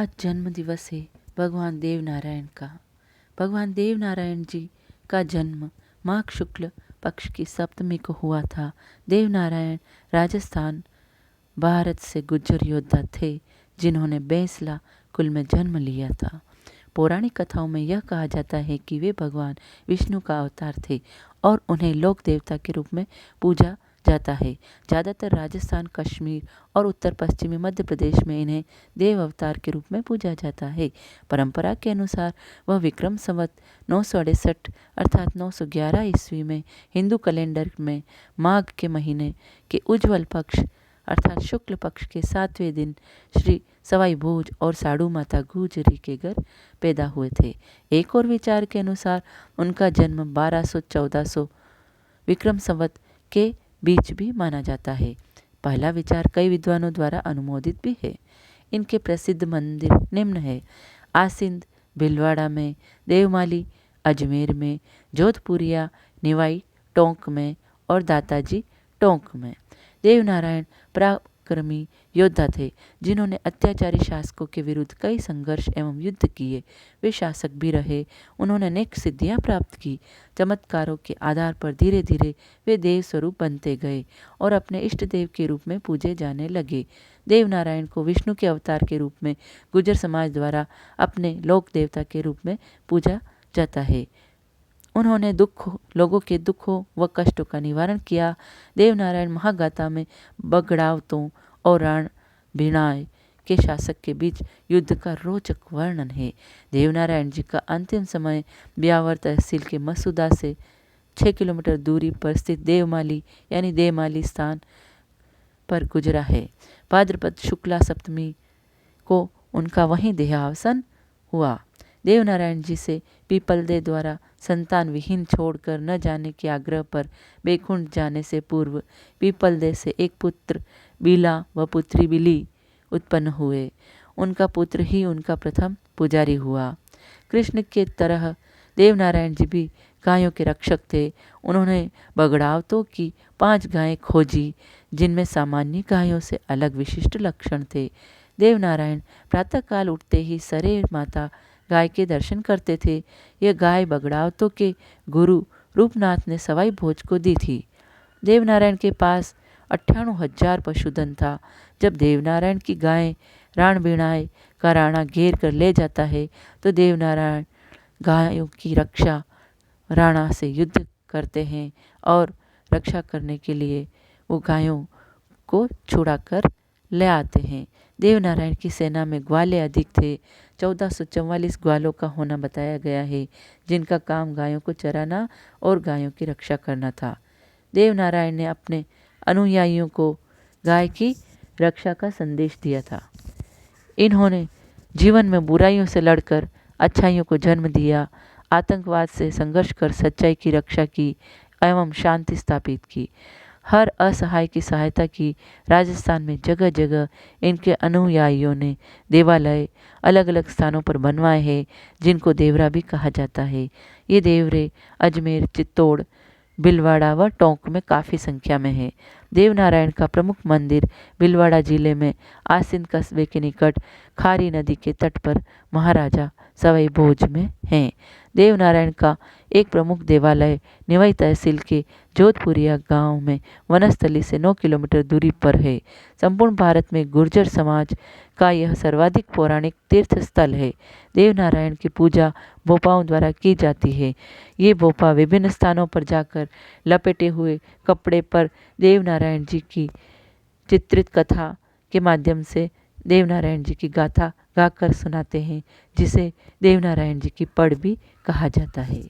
आज जन्म दिवस है भगवान देव नारायण का। भगवान देव नारायण जी का जन्म माघ शुक्ल पक्ष की सप्तमी को हुआ था। देव नारायण राजस्थान भारत से गुज्जर योद्धा थे जिन्होंने बैंसला कुल में जन्म लिया था। पौराणिक कथाओं में यह कहा जाता है कि वे भगवान विष्णु का अवतार थे और उन्हें लोक देवता के रूप में पूजा जाता है। ज़्यादातर राजस्थान, कश्मीर और उत्तर पश्चिमी मध्य प्रदेश में इन्हें देव अवतार के रूप में पूजा जाता है। परंपरा के अनुसार वह विक्रम संवत 968 अर्थात 911 ईस्वी में हिंदू कैलेंडर में माघ के महीने के उज्ज्वल पक्ष अर्थात शुक्ल पक्ष के 7वें दिन श्री सवाई भोज और साड़ू माता गुजरी के घर पैदा हुए थे। एक और विचार के अनुसार उनका जन्म 1200-1400 विक्रम संवत के बीच भी माना जाता है। पहला विचार कई विद्वानों द्वारा अनुमोदित भी है। इनके प्रसिद्ध मंदिर निम्न है: आसिंद भीलवाड़ा में, देवमाली अजमेर में, जोधपुरिया निवाई टोंक में और दाताजी टोंक में। देवनारायण पराक्रमी योद्धा थे जिन्होंने अत्याचारी शासकों के विरुद्ध कई संघर्ष एवं युद्ध किए। वे शासक भी रहे। उन्होंने अनेक सिद्धियां प्राप्त की। चमत्कारों के आधार पर धीरे धीरे वे देव स्वरूप बनते गए और अपने इष्ट देव के रूप में पूजे जाने लगे। देवनारायण को विष्णु के अवतार के रूप में गुर्जर समाज द्वारा अपने लोक देवता के रूप में पूजा जाता है। उन्होंने लोगों के दुखों व कष्टों का निवारण किया। देवनारायण महागाथा में बगड़ावतों और राण भिणाय के शासक के बीच युद्ध का रोचक वर्णन है। देवनारायण जी का अंतिम समय ब्यावर तहसील के मसूदा से 6 किलोमीटर दूरी पर स्थित देवमाली यानी देवमाली स्थान पर गुजरा है। भाद्रपद शुक्ला सप्तमी को उनका वहीं देहावसान हुआ। देवनारायण जी से पीपलदे द्वारा संतान विहीन छोड़कर न जाने के आग्रह पर बैकुंठ जाने से पूर्व पीपलदे से एक पुत्र बीला व पुत्री बिली उत्पन्न हुए। उनका पुत्र ही उनका प्रथम पुजारी हुआ। कृष्ण के तरह देवनारायण जी भी गायों के रक्षक थे। उन्होंने बगड़ावतों की 5 गायें खोजी जिनमें सामान्य गायों से अलग विशिष्ट लक्षण थे। देवनारायण प्रातःकाल उठते ही सरे माता गाय के दर्शन करते थे। यह गाय बगड़ावतों के गुरु रूपनाथ ने सवाई भोज को दी थी। देवनारायण के पास 98,000 पशुधन था। जब देवनारायण की गायें राण भिणाय का राणा घेर कर ले जाता है तो देवनारायण गायों की रक्षा राणा से युद्ध करते हैं और रक्षा करने के लिए वो गायों को छुड़ाकर ले आते हैं। देवनारायण की सेना में ग्वाले अधिक थे। 1444 ग्वालों का होना बताया गया है जिनका काम गायों को चराना और गायों की रक्षा करना था। देवनारायण ने अपने अनुयायियों को गाय की रक्षा का संदेश दिया था। इन्होंने जीवन में बुराइयों से लड़कर अच्छाइयों को जन्म दिया, आतंकवाद से संघर्ष कर सच्चाई की रक्षा की एवं शांति स्थापित की, हर असहाय की सहायता की। राजस्थान में जगह जगह इनके अनुयायियों ने देवालय अलग अलग स्थानों पर बनवाए हैं जिनको देवरा भी कहा जाता है। ये देवरे अजमेर, चित्तौड़, भीलवाड़ा व टोंक में काफ़ी संख्या में है। देवनारायण का प्रमुख मंदिर भीलवाड़ा जिले में आसिंद कस्बे के निकट खारी नदी के तट पर महाराजा सवाई भोज में है। देवनारायण का एक प्रमुख देवालय निवाई तहसील के जोधपुरिया गांव में वनस्थली से 9 किलोमीटर दूरी पर है। संपूर्ण भारत में गुर्जर समाज का यह सर्वाधिक पौराणिक तीर्थ स्थल है। देवनारायण की पूजा भोपाओं द्वारा की जाती है। ये भोपा विभिन्न स्थानों पर जाकर लपेटे हुए कपड़े पर देवनारायण जी की चित्रित कथा के माध्यम से देवनारायण जी की गाथा गाकर सुनाते हैं, जिसे देवनारायण जी की पढ़ भी कहा जाता है।